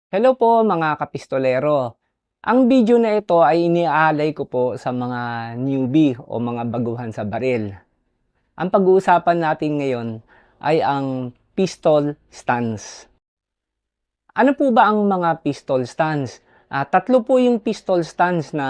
Hello po mga kapistolero. Ang video na ito ay iniaalay ko po sa mga newbie o mga baguhan sa baril. Ang pag-uusapan natin ngayon ay ang pistol stance. Ano po ba ang mga pistol stance? Tatlo po yung pistol stance na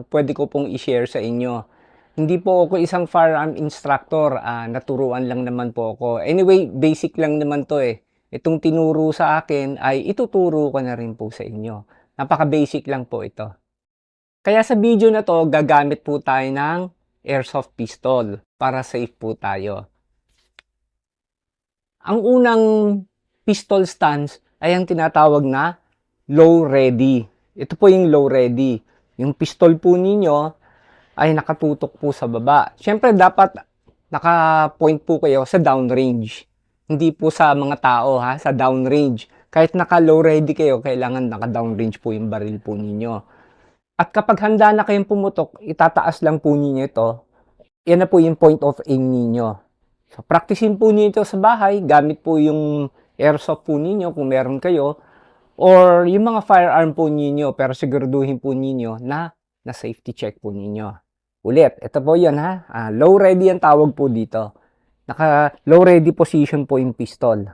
pwede ko pong i-share sa inyo. Hindi po ako isang firearm instructor, naturuan lang naman po ako. Anyway, basic lang naman to eh. Itong tinuro sa akin ay ituturo ko na rin po sa inyo. Napaka-basic lang po ito. Kaya sa video na to, gagamit po tayo ng airsoft pistol para safe po tayo. Ang unang pistol stance ay ang tinatawag na low ready. Ito po yung low ready. Yung pistol po ninyo ay nakatutok po sa baba. Siyempre, dapat naka-point po kayo sa downrange. Hindi po sa mga tao, ha? Sa downrange. Kahit naka-low ready kayo, kailangan naka-downrange po yung baril po ninyo. At kapag handa na kayong pumutok, itataas lang po ninyo ito. Yan na po yung point of aim ninyo. So, practicein po ninyo ito sa bahay. Gamit po yung airsoft po ninyo kung meron kayo. Or yung mga firearm po ninyo, pero siguraduhin po ninyo na safety check po ninyo. Ulit, ito po yun ha. Low ready ang tawag po dito. Naka low ready position po yung pistol.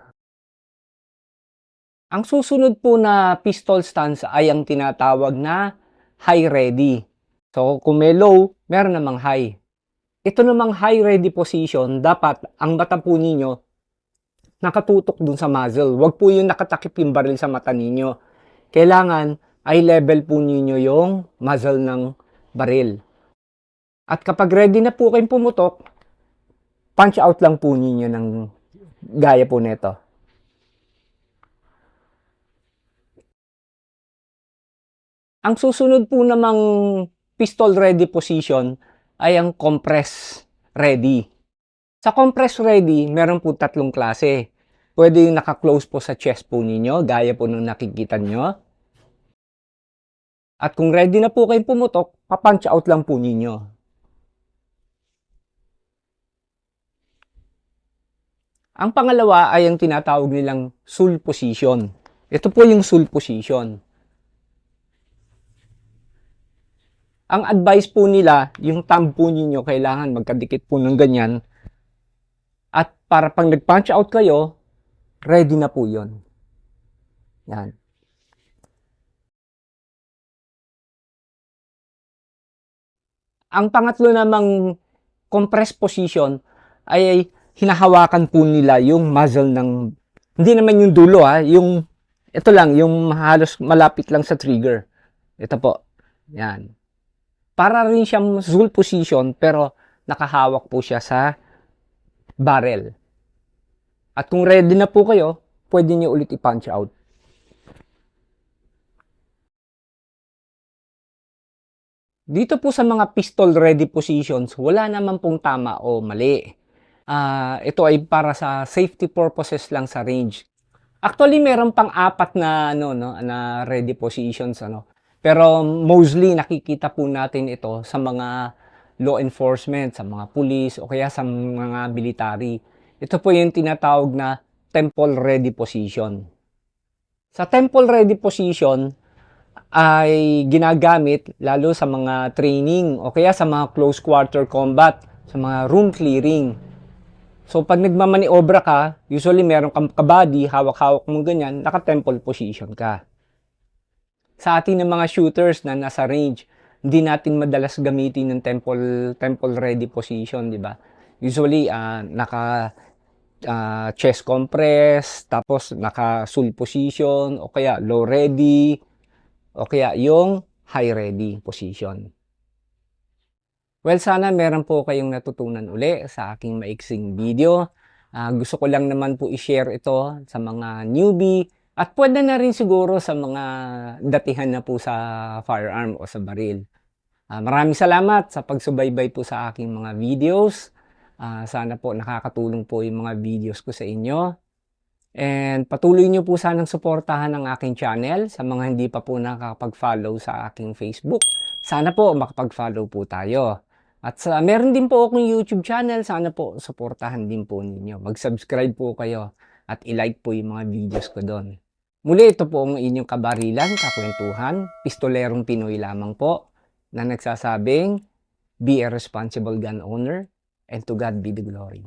Ang susunod po na pistol stance ay ang tinatawag na high ready. So kung may low, meron namang high. Ito namang high ready position, dapat ang mata po ninyo nakatutok dun sa muzzle. Huwag po yung nakatakip yung baril sa mata ninyo. Kailangan ay level po ninyo yung muzzle ng baril. At kapag ready na po kayong pumutok, punch out lang po ninyo ng gaya po nito. Ang susunod po namang pistol ready position ay ang compress ready. Sa compress ready, meron po tatlong klase. Pwede yung naka-close po sa chest po ninyo, gaya po nung nakikita nyo. At kung ready na po kayong pumutok, pa-punch out lang po ninyo. Ang pangalawa ay ang tinatawag nilang sul position. Ito po yung sul position. Ang advice po nila, yung thumb po ninyo kailangan magkadikit po ng ganyan. At para pang nag-punch out kayo, ready na po yon. Yan. Ang pangatlo namang compress position ay hinahawakan po nila yung muzzle ng, hindi naman yung dulo yung, ito lang, yung halos malapit lang sa trigger. Ito po. Yan. Para rin siyang Zul position, pero nakahawak po siya sa barrel. At kung ready na po kayo, pwede niyo ulit i-punch out. Dito po sa mga pistol ready positions, wala naman pong tama o mali. Ito ay para sa safety purposes lang sa range. Actually, meron pang apat na na ready positions Pero mostly nakikita po natin ito sa mga law enforcement, sa mga police o kaya sa mga military. Ito po yung tinatawag na temple ready position. Sa temple ready position ay ginagamit lalo sa mga training o kaya sa mga close quarter combat, sa mga room clearing. So pag nagmamaniobra ka, usually meron kang kabady, hawak-hawak mo ganyan, naka-temple position ka. Sa ating ng mga shooters na nasa range, hindi natin madalas gamitin ng temple ready position, di ba? Usually naka chest compress, tapos naka sul position o kaya low ready o kaya yung high ready position. Well, sana meron po kayong natutunan uli sa aking maiksing video. Gusto ko lang naman po i-share ito sa mga newbie at pwede na rin siguro sa mga datihan na po sa firearm o sa baril. Maraming salamat sa pagsubaybay po sa aking mga videos. Sana po nakakatulong po yung mga videos ko sa inyo. And patuloy nyo po sanang suportahan ang aking channel sa mga hindi pa po nakakapag-follow sa aking Facebook. Sana po makapag-follow po tayo. At meron din po akong YouTube channel. Sana po suportahan din po ninyo. Mag-subscribe po kayo at i-like po yung mga videos ko doon. Muli, ito po ang inyong kabarilan, kakwentuhan, pistolerong Pinoy lamang po, na nagsasabing, be a responsible gun owner, and to God be the glory.